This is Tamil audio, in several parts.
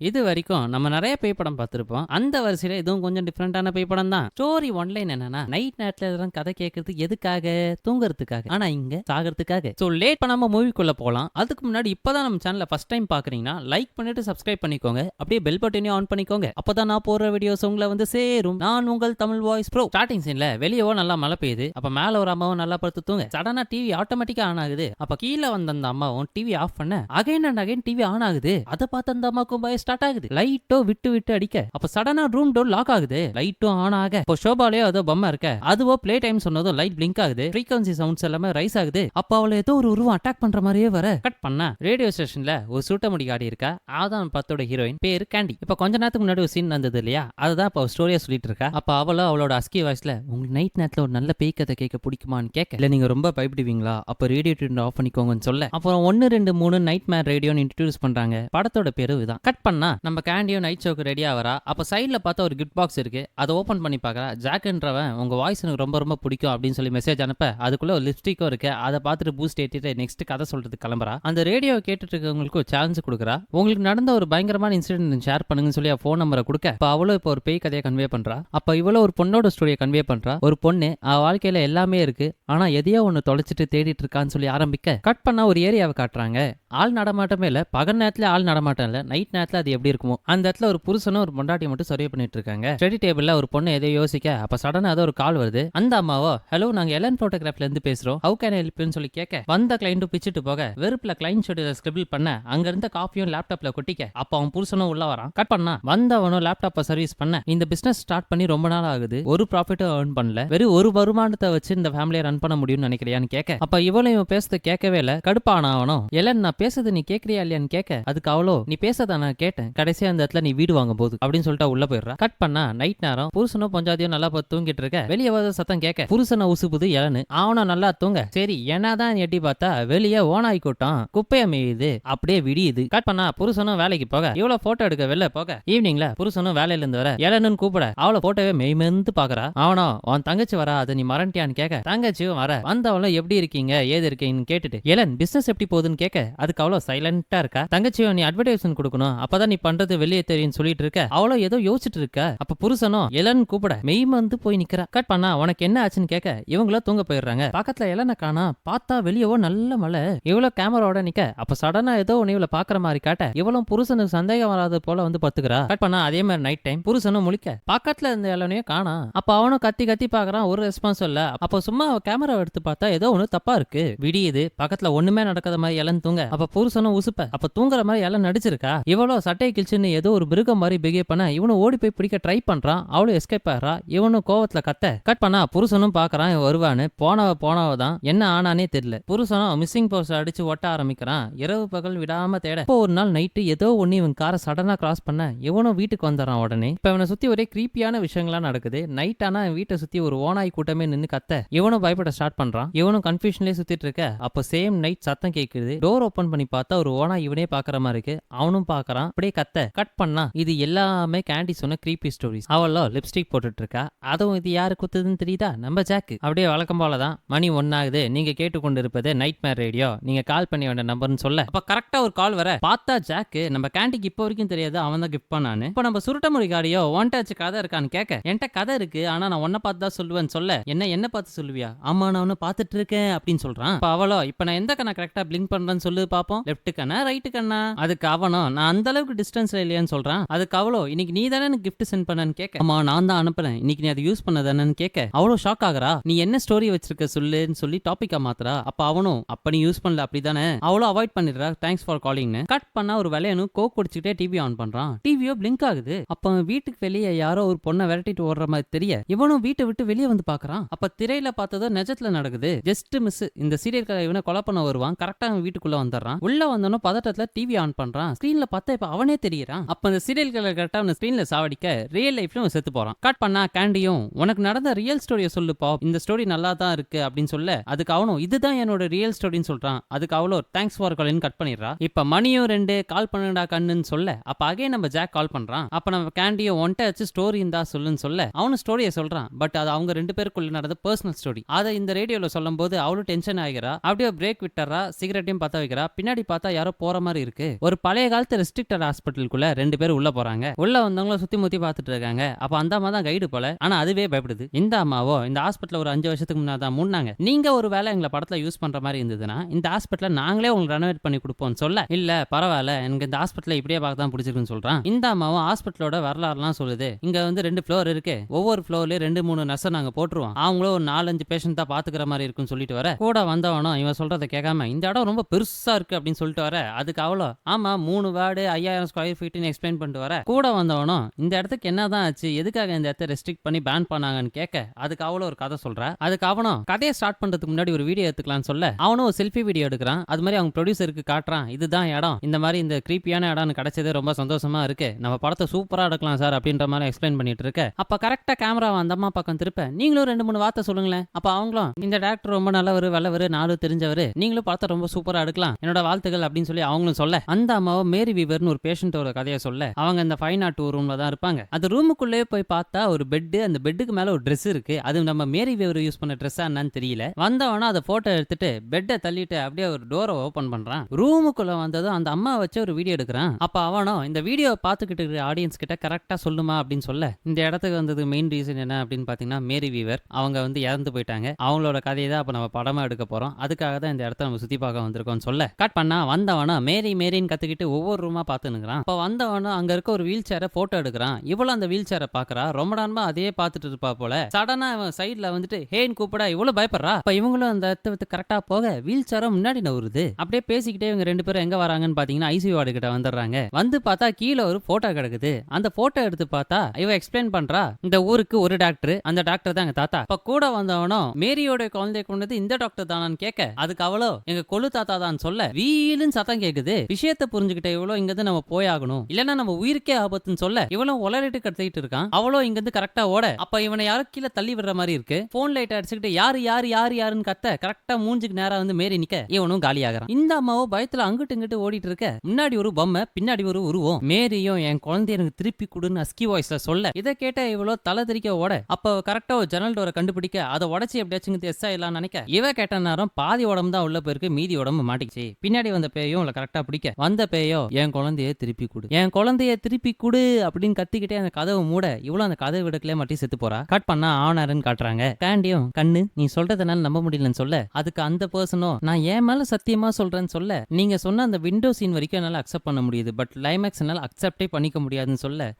இது வரைக்கும் நம்ம நிறைய பேய் படம் பார்த்திருப்போம். அந்த வரிசையில இதுவும் கொஞ்சம் டிஃபரெண்டான பேய் படம் தான். ஸ்டோரி ஒன்லைன் என்னன்னா, நைட் நேரத்துல எல்லாம் கதை கேட்கறது எதுக்காக? தூங்குறதுக்காக. ஆனா இங்க சாகிறதுக்காக. சோ லேட் பண்ணாம மூவிக்குள்ள போலாம். அதுக்கு முன்னாடி இப்பதான் நம்ம சேனலை ஃபர்ஸ்ட் டைம் பாக்குறீங்கன்னா லைக் பண்ணிட்டு சப்ஸ்கிரைப் பண்ணிக்கோங்க. அப்படியே பெல் பட்டனையும் ஆன் பண்ணிக்கோங்க. அப்பதான் நான் போடுற வீடியோஸ் உங்களை வந்து சேரும். நான் உங்கள் தமிழ் வாய்ஸ் ப்ரோ. ஸ்டார்டிங் சீன்ல வெளியவோ நல்லா மழை பெய்யுது. அப்ப மேல ஒரு அம்மாவும் நல்லா படுத்து தூங்க. சடனா டிவி ஆட்டோமேட்டிக்கா ஆன் ஆகுது. அப்ப கீழே வந்த அந்த அம்மாவும் டிவி ஆஃப் பண்ண again and again TV on ஆகுது. அதை பார்த்து அந்த அம்மாக்கும் பயம் ஸ்டார்ட் ஆகுது. லைட்டோ விட்டு விட்டு அடிக்க அப்ப சடனா ரூம் டோர் லாக் ஆகுது. லைட்டும் ஆன் ஆக இப்போ ஷோபாலயோ ஏதோ பொம்மை இருக்க அதுவோ பிளே டைம் சொன்னதும் லைட் பிளிங்க் ஆகுது. ஃப்ரீக்வன்சி சவுண்ட்ஸ் எல்லாமே ரைஸ் ஆகுது. அப்ப அவளை ஏதோ ஒரு உருவம் அட்டாக் பண்ற மாதிரியே வர கட் பண்ணா ரேடியோ ஸ்டேஷன்ல ஒரு சூட்ட முடி காடி இருக்கா. அதான் பத்தோட ஹீரோயின் பேரு கேண்டி. இப்ப கொஞ்ச நேரத்துக்கு முன்னாடி ஒரு சீன் வந்தது இல்லையா, அதுதான் இப்ப ஸ்டோரியா சொல்லிட்டு இருக்கா. அப்ப அவளோ அவளோட அஸ்கி வாய்ஸ்ல உங்களுக்கு நைட் நேரத்துல ஒரு நல்ல பேய் கதை கேட்க பிடிக்குமான்னு கேட்க, இல்ல நீங்க ரொம்ப பயப்படுவீங்களா, அப்ப ரேடியோ டியூன் ஆஃப் பண்ணிக்கோங்கன்னு சொல்ல அப்புறம் 1 2 3 நைட் மேர் ரேடியோன்னு இன்ட்ரோடியூஸ் பண்றாங்க. படத்தோட பேரு இதுதான். கட் பண்ணா நம்ம கேண்டியோ நைட் ஷோக்கு ரெடியா வரா. அப்ப சைட்ல பார்த்தா ஒரு கிஃப்ட் பாக்ஸ் இருக்கு. அதை ஓபன் பண்ணி பார்க்கறா. ஜாக்ன்றவன் உங்க வாய்ஸ் எனக்கு ரொம்ப ரொம்ப பிடிக்கும் அப்படின்னு சொல்லி மெசேஜ் அனுப்ப அதுக்குள்ள ஒரு லிப்ஸ்டிக்கும் இருக்கு. அதை பார்த்துட்டு பூஸ்ட் ஏற்றிட்டு நெக்ஸ்ட் கதை சொல்றது கிளம்புறா. அந்த ரேடியோ கேட்டுட்டு இருக்கவங்களுக்கு ஒரு சேலஞ்ச் கொடுக்குறா. உங்களுக்கு நடந்த ஒரு பயங்கரமான இன்சிடென்ட் ஷேர் பண்ணுங்கன்னு சொல்லி ஃபோன் நம்பரை கொடுக்க அப்ப அவளும் இப்போ ஒரு பேய் கதையை கன்வே பண்றா. அப்ப இவ்வளவு ஒரு பொண்ணோட ஸ்டோரியை கன்வே பண்றா. ஒரு பொண்ணு அவ வாழ்க்கையில எல்லாமே இருக்கு, ஆனா எதையோ ஒண்ணு தொலைச்சிட்டு தேடிட்டு இருக்கான்னு சொல்லி ஆரம்பிக்க கட் பண்ணா ஒரு ஏரியாவை காட்டுறாங்க. ஆள் நடமாட்டமே இல்ல. பகல் நேரத்துல ஆள் நடமாட்டம் இல்ல. நைட் நேரத்துல அது எப்படி இருக்குமோ அந்த இடத்துல ஒரு புருஷனும் ஒரு பொண்டாட்டி மட்டும் சர்வே பண்ணிட்டு இருக்காங்க. ஸ்டடி டேபிள்ல ஒரு பொண்ணு எதையோ யோசிக்க அப்ப சடனா ஏதோ ஒரு கால் வருது. அந்த அம்மாவோ ஹலோ நாங்க எலன் போட்டோகிராஃப்ல இருந்து பேசுறோம், ஹவு கேன் ஐ ஹெல்ப்னு சொல்லி கேட்க வந்த கிளைண்ட் பிச்சுட்டு போக வெறுப்புல கிளைண்ட் ஷெட்யூல ஸ்கிரிபிள் பண்ண அங்க இருந்த காப்பியும் லேப்டாப்ல கொட்டிக்க அப்ப அவன் புருஷனும் உள்ள வரான். கட் பண்ணா வந்தவனும் லேப்டாப்பை சர்வீஸ் பண்ண இந்த பிசினஸ் ஸ்டார்ட் பண்ணி ரொம்ப நாள் ஆகுது, ஒரு ப்ராஃபிட்டும் ஏர்ன் பண்ணல, வெறும் ஒரு வருமானத்தை வச்சு இந்த ஃபேமிலியை ரன் பண்ண முடியும்னு நினைக்கிறியான்னு கேட்க அப்ப இவளையும் பேசுறது கேட்கவே இல்ல. கடுப்பான அவனும் எலன் நான் பேசுறது நீ கேட்கறியா இல்லையான்னு கேட்க அதுக்கு அவளோ நீ பேசதான் நான் கேட்டேன், கடைசியா அந்த இடத்துல நீ வீடு வாங்க போது அப்படின்னு சொல்லிட்டு உள்ள போயிடுறா. கட் பண்ணா நைட் நேரம் புருஷனும் பொஞ்சாதியும் நல்லா தூங்கிட்டு இருக்க வெளியே வர சத்தம் கேட்க புருஷனை உசுப்புது இளனு. அவனும் நல்லா தூங்க சரி என்னதான் எட்டி பார்த்தா வெளியே ஓனாய் கூட்டம் குப்பைய மேயுது. அப்படியே விடியுது. கட் பண்ணா புருஷனும் வேலைக்கு போக இவ்வளவு போட்டோ எடுக்க வெளில போக ஈவினிங்ல புருஷனும் வேலையில இருந்து வர இளனுன்னு கூப்பிட அவளை போட்டோவே மெய்மெந்து பாக்குறா. அவனோ உன் தங்கச்சி வரா அதை நீ மறண்டியான்னு கேட்க தங்கச்சியும் வர வந்தவளும் எப்படி இருக்கீங்க ஏது இருக்கீங்கன்னு கேட்டுட்டு இளன் பிசினஸ் எப்படி போகுதுன்னு கேட்க அதுக்கு அவ்வளோ சைலண்டா இருக்கா. தங்கச்சியும் நீ அட்வர்டைஸ்மெண்ட் கொடுக்கணும் அப்பதான் நீ பண்றது வெளியே தெரியும் சொல்லிட்டு இருக்க அவளோ ஏதோ யோசிச்சுட்டு இருக்க. அப்ப புருஷனும் எலன் கூப்பிட மெய்மந்து போய் நிக்கிறா. கட் பண்ணா உனக்கு என்ன ஆச்சுன்னு கேட்க இவங்கள தூங்க போயிடுறாங்க. பக்கத்துல எலனை காணா. பார்த்தா வெளியவோ நல்ல மழை. இவ்வளவு கேமராவோட நிக்க அப்ப சடனா ஏதோ ஒன்னு இவளை பாக்குற மாதிரி காட்ட இவளும் புருஷனுக்கு சந்தேகம் வராது போல வந்து பத்துக்கிறா. கட் பண்ணா அதே மாதிரி நைட் டைம் புருஷனும் முழிக்க பக்கத்துல இருந்த எலனையும் காணா. அப்ப அவனும் கத்தி கத்தி பாக்குறான், ஒரு ரெஸ்பான்ஸ் இல்ல. அப்ப சும்மா கேமரா எடுத்து பார்த்தா ஏதோ ஒண்ணு தப்பா இருக்கு. விடியுது. பக்கத்துல ஒண்ணுமே நடக்காத மாதிரி எலன் தூங்க அப்ப புருஷனும் உசுப்ப அப்ப தூங்குற மாதிரி எலன் நடிச்சிருக்கா. இவ்வளோ சட்டை கிழிச்சுன்னு ஏதோ ஒரு மிருகம் மாதிரி பிஹேவ் பண்ண இவனும் ஓடி போய் பிடிக்க ட்ரை பண்றான். அவளும் எஸ்கேப் ஆகிறா. இவனும் கோவத்துல கத்த கட் பண்ணா புருஷனும் பாக்குறான் வருவான்னு. போனவ தான் என்ன ஆனானே தெரியல. புருஷனும் மிஸ்ஸிங் போஸ்ட் அடிச்சு ஒட்ட ஆரம்பிக்கிறான். இரவு பகல் விடாம தேட இப்போ ஒரு நாள் நைட்டு ஏதோ ஒண்ணு இவன் காரை சடனா கிராஸ் பண்ண இவனும் வீட்டுக்கு வந்துறான். உடனே இப்ப இவனை சுத்தி ஒரே கிரீப்பியான விஷயங்களா நடக்குது. நைட் ஆனா வீட்டை சுத்தி ஒரு ஓனாய் கூட்டமே நின்னு கத்த இவனும் பயப்பட ஸ்டார்ட் பண்றான். இவனும் கன்ஃபியூஷன்லயே சுத்திட்டு இருக்க அப்ப சேம் நைட் சத்தம் கேக்குது. டோர் ஓபன் பண்ணி பார்த்தா ஒரு ஓனாய் இவனே பாக்குற மாதிரி இருக்கு. அவனும் பாக்குறான். அப்படியே கத்த கட் பண்ணா இது எல்லாமே கேண்டி சொன்ன கிரீப்பி ஸ்டோரிஸ். அவளோ லிப்ஸ்டிக் போட்டுட்டு இருக்கா. அதுவும் இது யாரு குத்துதுன்னு தெரியுதா? நம்ம ஜாக்கு. அப்படியே வழக்கம் போலதான் மணி 1 ஆகுது. நீங்க கேட்டுக்கொண்டு இருப்பது நைட் மேர் ரேடியோ, நீங்க கால் பண்ணி வேண்டிய நம்பர்னு சொல்ல அப்ப கரெக்டா ஒரு கால் வர பார்த்தா ஜாக்கு நம்ம கேண்டிக்கு இப்போ வரைக்கும் தெரியாது அவன் தான் கிஃப்ட் பண்ணானு. இப்ப நம்ம சுருட்டமுடி காடியோ ஒன்டாச்சு கதை இருக்கான்னு கேட்க என்கிட்ட கதை இருக்கு ஆனா நான் ஒன்ன பார்த்து தான் சொல்லுவேன்னு சொல்ல என்ன பார்த்து சொல்லுவியா? ஆமா நான் ஒன்னு பார்த்துட்டு இருக்கேன் அப்படின்னு சொல்றான். இப்ப அவளோ இப்ப நான் எந்த கண்ணா கரெக்டா பிளிங்க் பண்றேன்னு சொல்லு பாப்போம். லெஃப்ட் கண்ணா ரைட்டு கண்ணா? அதுக்கு அவனும் நான் அந்த அளவுக்கு டிஸ்டன்ஸ்ல இல்லையான்னு சொல்றான். அதுக்கு அவளோ இன்னைக்கு நீ தானே எனக்கு கிஃப்ட் சென்ட் பண்ணன்னு கேட்க ஆமா நான் தான் அனுப்புறேன், இன்னைக்கு நீ அதை யூஸ் பண்ணதானு கேட்க அவ்வளோ ஷாக் ஆகுறா. நீ என்ன ஸ்டோரி வச்சிருக்க சொல்லுன்னு சொல்லி டாபிக்கா மாத்துறா. அப்ப அவனும் அப்ப நீ யூஸ் பண்ணல அப்படிதானே? அவ்வளோ அவாய்ட் பண்ணிடுறா. தேங்க்ஸ் ஃபார் காலிங்னு. கட் பண்ணா ஒரு விளையானு கோக் குடிச்சுக்கிட்டே டிவி ஆன் பண்றான். டிவியோ பிளிங்க் ஆகுது. அப்ப வீட்டுக்கு வெளியே யாரோ ஒரு பொண்ணை விரட்டிட்டு ஓடுற மாதிரி தெரிய இவனும் வீட்டை விட்டு வெளியே வந்து பாக்குறான். அப்ப திரையில பார்த்ததோ நிஜத்துல நடக்குது. Just miss. இந்த சீரியல் இவனை கொலை பண்ண வருவான். கரெக்டா வீட்டுக்குள்ள வந்துடுறான். உள்ள வந்தோன்னு பதட்டத்துல டிவி ஆன் பண்றான். ஸ்கிரீன்ல பார்த்தா இப்ப அவனே தெரியறான். அப்ப அந்த சீரியல் கில்லர் கரெக்டா அவன் ஸ்கிரீன்ல சாவடிக்க ரியல் லைஃப்ல செத்து போறான். கட் பண்ணா கேண்டியும் உனக்கு நடந்த ரியல் ஸ்டோரியை சொல்லுப்பா, இந்த ஸ்டோரி நல்லா தான் இருக்கு அப்படின்னு சொல்ல அதுக்கு அவனும் இதுதான் என்னோட ரியல் ஸ்டோரின்னு சொல்றான். அதுக்கு அவ்வளோ தேங்க்ஸ் ஃபார் காலிங் கட் பண்ணிடுறா. இப்ப மணியும் 2 கால் பண்ணுடா கண்ணுன்னு சொல்ல அப்ப அகைன் நம்ம ஜாக் கால் பண்றான். அப்ப நம்ம கேண்டியும் ஒன்ட்ட வச்சு ஸ்டோரி இருந்தா சொல்லுன்னு சொல்ல அவனு ஸ்டோரியை சொல்றான். பட் அது அவங்க 2 பேருக்குள்ள நடந்த பர்சனல் ஸ்டோரி. அதை இந்த ரேடியோல சொல்லும் போது அவளும் டென்ஷன் ஆகிறா. அப்படியே பிரேக் விட்டுறா. சிகரெட்டையும் பத்த வைக்கிறா. பின்னாடி பார்த்தா யாரோ போற மாதிரி இருக்கு. ஒரு பழைய காலத்து ரெஸ்ட்ரிக்டட் ஹாஸ்பிட்டலுக்குள்ள 2 பேர் உள்ள போறாங்க. உள்ள வந்தவங்கள சுத்தி முத்தி பார்த்துட்டு இருக்காங்க. அப்ப அந்த அம்மா தான் கைடு போல. ஆனா அதுவே பயப்படுது. இந்த அம்மாவோ இந்த ஹாஸ்பிட்டல் ஒரு 5 வருஷத்துக்கு முன்னாடி தான் மூடினாங்க. நீங்க ஒரு வேளை எங்களை படத்துல யூஸ் பண்ற மாதிரி இருந்ததுன்னா இந்த ஹாஸ்பிட்டல நாங்களே உங்களுக்கு ரெனோவேட் பண்ணி கொடுப்போம்னு சொல்ல, இல்ல பரவாயில்ல எனக்கு இந்த ஹாஸ்பிட்டல இப்படியே பார்க்க தான் பிடிச்சிருக்குன்னு சொல்றான். இந்த அம்மாவும் ஹாஸ்பிட்டலோட வரலாறுலாம் சொல்லுது. இங்க வந்து 2 ஃப்ளோர் இருக்கு. ஒவ்வொரு ஃப்ளோர்லயும் 2-3 நர்ஸை நாங்க போட்டுருவோம். அவங்களும் ஒரு 4-5 பேஷண்ட் தான் பாத்துக்கிற மாதிரி இருக்குன்னு சொல்லிட்டு வர, கூட வந்தவனும் இவன் சொல்றதை கேட்காம இந்த இடம் ரொம்ப பெருசா இருக்கு அப்படின்னு சொல்லிட்டு வர, அதுக்கு அவ்வளோ ஆமா 3 வார்டு 5000 ஸ்கொயர் ஃபீட்னு எக்ஸ்பிளைன் பண்ணிட்டு வர, கூட வந்தவனும் இந்த இடத்துக்கு என்னதான் ஆச்சு, எதுக்காக இந்த இடத்த ரெஸ்ட்ரிக்ட் பண்ணி பேன் பண்ணாங்கன்னு கேட்க, அதுக்கு அவ்வளோ ஒரு கதை சொல்ற. அதுக்கு அவனும் கதையை ஸ்டார்ட் பண்றதுக்கு முன்னாடி ஒரு வீடியோ எடுத்துக்கலாம்னு சொல்ல, அவனும் ஒரு செல்ஃபி வீடியோ எடுக்கிறான். அது மாதிரி அவங்க ப்ரொடியூசருக்கு காட்டுறான். இதுதான் இடம், இந்த மாதிரி இந்த கிரீப்பியான இடம் கிடைச்சது ரொம்ப சந்தோஷமா இருக்கு, நம்ம படத்தை சூப்பரா எடுக்கலாம் சார் அப்படின்ற மாதிரி எக்ஸ்பிளைன் பண்ணிட்டு இருக்க. அப்ப கரெக்டா கேமரா அந்த அம்மா பக்கம் திருப்ப, நீங்களும் 2-3 வார்த்தை சொல்லுங்களேன். அப்ப அவங்களும் இந்த டாக்டர் ரொம்ப நல்லவர், வல்லவர், நாலு தெரிஞ்சவர், நீங்களும் படத்தை ரொம்ப சூப்பரா எடுக்கலாம், என்னோட வாழ்த்துக்கள் அப்படின்னு சொல்லி அவங்களும் சொல்ல, அந்த அம்மாவை மேரி வீவர்னு ஒரு பேஷண்டோட கதையை சொல்ல, அவங்க இந்த 502 ரூம்ல தான் இருப்பாங்க. அது ரூமுக்குள்ளே போய் பார்த்தா ஒரு பெட், அந்த பெட்டுக்கு மேல ஒரு ட்ரெஸ் இருக்கு. அது நம்ம மேரி வீவர் யூஸ் பண்ண ட்ரெஸ்ஸா என்னன்னு தெரியல. வந்தவனா அதை போட்டோ எடுத்துட்டு பெட்டை தள்ளிட்டு அப்படியே ஒரு டோரை ஓபன் பண்றான். ரூமுக்குள்ள வந்ததும் அந்த அம்மா வச்சு ஒரு வீடியோ எடுக்கிறான். அப்ப அவனும் இந்த வீடியோ பார்த்துக்கிட்டு இருக்கிற ஆடியன்ஸ் கிட்ட கரெக்டா சொல்லுமா அப்படின்னு சொல்ல, இந்த இடத்துக்கு வந்தது மெயின் ரீசன் என்ன அப்படின்னு பாத்தீங்கன்னா மேரி வீவர் அவங்க வந்து இறந்து போயிட்டாங்க. அவங்களோட கதையை தான் அப்ப நம்ம படமா எடுக்க போறோம். அதுக்காக தான் இந்த இடத்த நம்ம சுத்தி பார்க்க வந்திருக்கோம்னு சொல்ல, கட் பண்ணா வந்தவனா மேரி மேரின்னு கத்துக்கிட்டு ஒவ்வொரு ரூமா பார்த்துனுக்குறான். அப்ப வந்தவனா அங்க இருக்க ஒரு வீல் சேரை போட்டோ எடுக்கிறான். இவ்வளவு அந்த வீல் சேரை பாக்குறா. ரொம்ப நேரமா அதே பார்த்துட்டு இருப்பா போல. சடனா அவன் சைட்ல வந்துட்டு ஹேன்னு கூப்பிட இவ்வளவு பயப்படுறா. அப்ப இவங்களும் அந்த இடத்துக்கு கரெக்டா போக வீல் சேரும் முன்னாடி நவுறுது. அப்படியே பேசிக்கிட்டே இவங்க 2 பேரும் எங்க வராங்கன்னு பாத்தீங்கன்னா ஐசியூ வார்டு கிட்ட வந்துடுறாங்க. வந்து பார்த்தா கீழே ஒரு போட்டோ கிடக்குது. அந்த போட்டோ எடுத்து பார்த்தா இவ எக்ஸ்பிளைன் பண்றா, இந்த ஊருக்கு ஒரு டாக்டர், அந்த டாக்டர் தான் எங்க தாத்தா. இப்ப கூட வந்தவனும் மேரியோட குழந்தைய கொண்டது இந்த டாக்டர் தானான்னு கேட்க, அதுக்கு அவளோ எங்க கொள்ளு தாத்தா தான் சொல்ல, வீலுன்னு சத்தம் கேக்குது. விஷயத்தை புரிஞ்சுக்கிட்ட இவ்வளோ இங்க இருந்து நம்ம போயாகணும், இல்லன்னா நம்ம உயிருக்கே ஆபத்துன்னு சொல்ல, இவளும் உளறிட்டு கத்திட்டு இருக்கான். அவளோ இங்க இருந்து கரெக்டா ஓட, அப்ப இவனை யாரும் கீழே தள்ளி விடுற மாதிரி இருக்கு. போன் லைட் அடிச்சுக்கிட்டு யாரு யாரு யாரு யாருன்னு கத்த, கரெக்டா மூஞ்சுக்கு நேரா வந்து மேரி நிக்க, இவனும் காலி ஆகிறான். இந்த அம்மாவோ பயத்துல அங்கிட்டு இங்கிட்டு ஓடிட்டு இருக்க, முன்னாடி ஒரு பொம்மை, பின்னாடி ஒரு உருவம். மேரியும் என் குழந்தைய எனக்கு திருப்பி கொடுன்னு அஸ்கி வாய்ஸ்ல சொல்ல, இதை கேட்ட இவ்வளோ தலை தெரிக்க ஓட, அப்ப கரெக்டா ஒரு ஜன்னல் டோரை கண்டுபிடிக்க, அதை உடச்சி எப்படியாச்சும் எஸ் ஆயிடலாம் நினைக்க, இவ கேட்ட நேரம் பாதி உடம்பு தான் உள்ள போயிருக்கு, மீதி உடம்பு மாட்டிச்சு. பின்னாடி வந்த பேயும் உள்ள கரெக்டா பிடிக்க, வந்த பேயோ என் குழந்தைய திருப்பி கொடு, என் குழந்தைய திருப்பி கொடு அப்படின்னு கத்திக்கிட்டே அந்த கதவை மூட, இவ்வளவு அந்த கதவை விடக்கலே மாட்டி செத்து போறா. கட் பண்ணா ஆனாருன்னு காட்டுறாங்க. கேண்டியும் கண்ணு நீ சொல்றதுனால நம்ப முடியலன்னு சொல்ல, அதுக்கு அந்த பர்சனும் நான் என் மேல சத்தியமா சொல்றேன்னு சொல்ல, நீங்க சொன்ன அந்த விண்டோ சீன் வரைக்கும் என்னால அக்செப்ட் பண்ண முடியுது, பட் கிளைமேக்ஸ் என்னால அக்செப்டே பண்ணிக்க முடியாதுன்னு சொல்ல,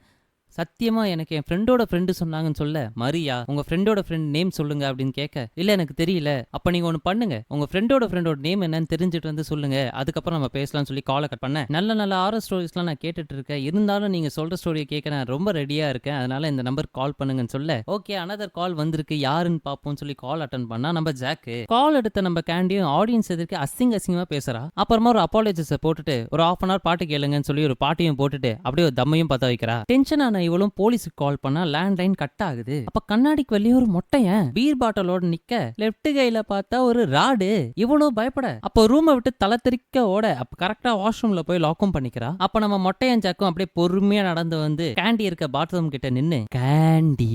சத்தியமா எனக்கு என் ஃப்ரெண்டோட ஃப்ரெண்டு சொன்னாங்கன்னு சொல்ல, மரியா உங்க ஃப்ரெண்டோட ஃப்ரெண்ட் நேம் சொல்லுங்க அப்படின்னு கேட்க, இல்ல எனக்கு தெரியல. அப்ப நீங்க ஒண்ணு பண்ணுங்க, உங்க ஃப்ரெண்டோட நேம் என்னன்னு தெரிஞ்சுட்டு வந்து சொல்லுங்க, அதுக்கப்புறம் நம்ம பேசலாம்னு சொல்லி காலை கட் பண்ண, நல்ல நல்ல ஆரோ ஸ்டோரிஸ்லாம் நான் கேட்டுட்டு இருக்கேன், இருந்தாலும் நீங்க சொல்ற ஸ்டோரியை கேட்க நான் ரொம்ப ரெடியா இருக்கேன், அதனால இந்த நம்பர் கால் பண்ணுங்கன்னு சொல்ல, ஓகே அனதர் கால் வந்திருக்கு யாருன்னு பாப்போம்னு சொல்லி கால் அட்டன் பண்ணா நம்ம ஜாக்கு. கால் எடுத்த நம்ம கேண்டியும் ஆடியன்ஸ் எதிர்க்கு அசிங்கமா பேசுறா. அப்புறமா ஒரு அப்பாலஜிஸை போட்டுட்டு ஒரு 1/2 hour பாட்டு கேளுங்கன்னு சொல்லி ஒரு பாட்டையும் போட்டுட்டு அப்படியே ஒரு தம்மையும் பத்த வைக்கிறா. டென்ஷன் ஆன இவளும் போலீஸுக்கு கால் பண்ணா லேண்ட் லைன் கட் ஆகுது. அப்ப கண்ணாடிக்கு வெளியே ஒரு மொட்டையன் பீர் பாட்டலோட நிக்க, லெப்ட் கையில பார்த்தா ஒரு ராடு. இவ்வளவு பயப்பட அப்ப ரூமை விட்டு தலை தெறிக்க ஓட, அப்ப கரெக்டா வாஷ்ரூம்ல போய் லாக்கும் பண்ணிக்கிறா. அப்ப நம்ம மொட்டையன் ஜாக்கும் அப்படியே பொறுமையா நடந்து வந்து கேண்டி இருக்க பாத்ரூம் கிட்ட நின்னு, கேண்டி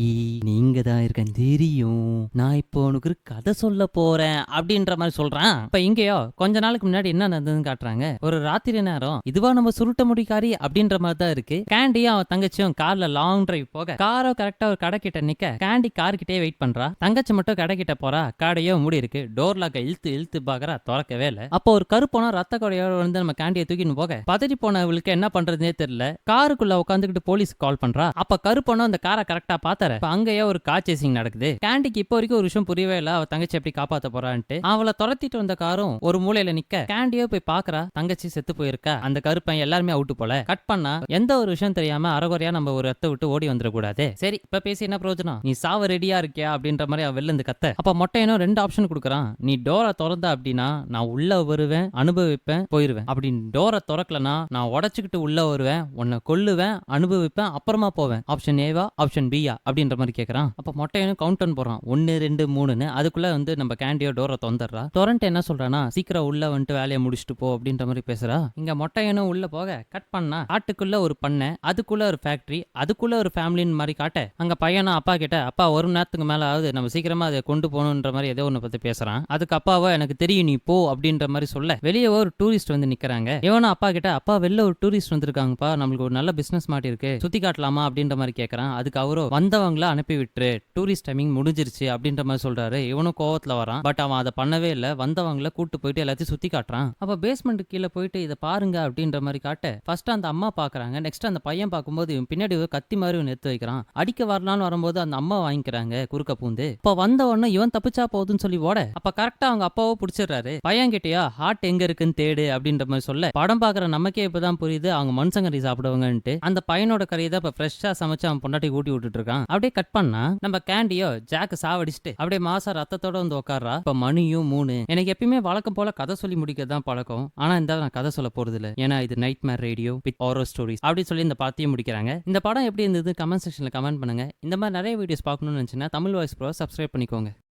நீங்க தான் இருக்க தெரியும், நான் இப்போ உனக்கு கதை சொல்ல போறேன் அப்படின்ற மாதிரி சொல்றான். இப்ப இங்கேயோ கொஞ்ச நாளுக்கு முன்னாடி என்ன நடந்ததுன்னு காட்டுறாங்க. ஒரு ராத்திரி நேரம் இதுவா நம்ம சுருட்ட முடிக்காரி அப்படின்ற மாதிரி தான் இருக்கு. கேண்டியும் அவன் தங்கச்சியும் கார்ல லாங் டிரைவ் போக, காரோ கரெக்டா ஒரு கடை கிட்ட நிக்க, கேண்டி கார் கிட்டே வெயிட் பண்றா. தங்கச்சி மட்டும் கடை கிட்ட போறா. கடையோ மூடி இருக்கு. டோர் லாக்க இழுத்து பாக்குறா, திறக்கவே இல்ல. அப்போ ஒரு கருப்போனா ரத்த கொடையோட வந்து நம்ம கேண்டியை தூக்கின்னு போக, பதறி போனவளுக்கு என்ன பண்றதுனே தெரியல. காருக்குள்ள உட்காந்துக்கிட்டு போலீஸ் கால் பண்றா. அப்ப கருப்போனா அந்த காரை கரெக்டா பாத்தார. அங்கேயே ஒரு கார் சேசிங் நடக்குது. கேண்டிக்கு இப்போ வரைக்கும் ஒரு விஷயம் புரியவே இல்ல, அவ தங்கச்சி எப்படி காப்பாத்த போறான்ட்டு. அவளை துரத்திட்டு வந்த காரும் ஒரு மூலையில நிக்க, கேண்டியோ போய் பாக்குறா, தங்கச்சி செத்து போயிருக்கா. அந்த கருப்பன் எல்லாருமே அவுட்டு போல. கட் பண்ணா எந்த ஒரு விஷயம் தெரியாம அறகுறையா நம்ம ஒரு ரத்த விட்டு ஓடி வந்துடக்கூடாது. சரி இப்ப பேசி என்ன பிரயோஜனம், நீ சாவ ரெடியா இருக்கியா அப்படின்ற மாதிரி அவ வெளில இருந்து கத்த. அப்ப மொட்டையனும் 2 ஆப்ஷன் கொடுக்குறான். நீ டோரை திறந்த அப்படின்னா நான் உள்ள வருவேன், அனுபவிப்பேன், போயிருவேன். அப்படி டோரை திறக்கலனா நான் உடச்சுக்கிட்டு உள்ள வருவேன், உன்னை கொல்லுவேன், அனுபவிப்பேன், அப்புறமா போவேன். ஆப்ஷன் ஏவா ஆப்ஷன் பியா அப்படின்ற மாதிரி கேட்கறான். அப்ப மொட்டையனும் கவுண்ட் போறான் 1 2 3ன்னு. அதுக்குள்ள வந்து நம்ம கேண்டியோ டோரை திறந்துடுறா. டொரண்ட் என்ன சொல்றானா, சீக்கிரம் உள்ள வந்துட்டு வேலையை முடிச்சுட்டு போ அப்படின்ற மாதிரி பேசுறா. இங்க மொட்டையனும் உள்ள போக, கட் பண்ணா ஆட்டுக்குள்ள ஒரு பண்ணை, அதுக்குள்ள ஒரு ஃபேக்டரி, அதுக்குள்ள ஒரு ஃபேமிலின்னு மாதிரி காட்ட அங்க பையனும் அப்பா கிட்ட அப்பா ஒரு மணி நேரத்துக்கு மேல ஆகுது நம்ம சீக்கிரமா அதை கொண்டு போகணுன்ற மாதிரி ஏதோ ஒன்று பத்தி பேசுறான். அதுக்கு அப்பாவோ எனக்கு தெரியும் நீ போ அப்படின்ற மாதிரி சொல்ல வெளியே ஒரு டூரிஸ்ட் வந்து நிக்கிறாங்க. இவனும் அப்பா கிட்ட அப்பா வெளில ஒரு டூரிஸ்ட் வந்திருக்காங்கப்பா நம்மளுக்கு ஒரு நல்ல பிசினஸ் மாட்டி இருக்கு சுத்தி காட்டலாமா அப்படின்ற மாதிரி கேட்கறான். அதுக்கு அவரோ வந்தவங்கள அனுப்பி விட்டுரு டூரிஸ்ட் டைமிங் முடிஞ்சிருச்சு அப்படின்ற மாதிரி சொல்றாரு. இவனும் கோவத்துல வரான். பட் அவன் அதை பண்ணவே இல்லை. வந்தவங்கள கூட்டு போயிட்டு எல்லாத்தையும் சுத்தி காட்டுறான். அப்ப பேஸ்மெண்ட் கீழே போயிட்டு இதை பாருங்க அப்படின்ற மாதிரி காட்ட ஃபர்ஸ்ட் அந்த அம்மா பாக்குறாங்க. நெக்ஸ்ட் அந்த பையன் பார்க்கும்போது இவன் பின்னாடி ஒரு கத்தி மாதிரி இவன் எடுத்து வைக்கிறான். அடிக்க வரலான்னு வரும்போது அந்த அம்மா வாங்கிக்கிறாங்க குறுக்க பூந்து. இப்ப வந்த உடனே இவன் தப்பிச்சா போகுதுன்னு சொல்லி ஓட அப்ப கரெக்டா அவங்க அப்பாவோ பிடிச்சிடுறாரு. பையன் கிட்டயா ஹார்ட் எங்க இருக்குன்னு தேடு அப்படின்ற மாதிரி சொல்ல படம் பாக்குற நமக்கே இப்பதான் புரியுது அவங்க மனுஷங்கறி சாப்பிடுவாங்கன்ட்டு. அந்த பையனோட கறியை தான் இப்ப ஃப்ரெஷ்ஷா சமைச்சு அவன் பொண்டாட்டி ஊட்டி விட்டுட்டு இருக்கான். அப்படியே கட் பண்ணா நம்ம கேண்டியோ ஜாக் சாவடிச்சுட்டு அப்படியே மாசா ரத்தத்தோட வந்து உட்கார்றா. இப்ப மணியும் 3. எனக்கு எப்பயுமே வழக்கம் போல கதை சொல்லி முடிக்கதான் பழக்கம். ஆனா இந்த நான் கதை சொல்ல போறது இல்ல. ஏன்னா இது night Meir radio with horror stories அப்படி சொல்லி இந்த படத்தையும் முடிக்கிறாங்க. இந்த படம் எப்படி இருந்தது கமெண்ட் செக்ஷன்ல கமெண்ட் பண்ணுங்க. இந்த மாதிரி நிறைய வீடியோஸ் பார்க்கணும்னு நினைச்சுன்னா தமிழ் வாய்ஸ் ப்ரோ சப்ஸ்கிரைப் பண்ணிக்கோங்க.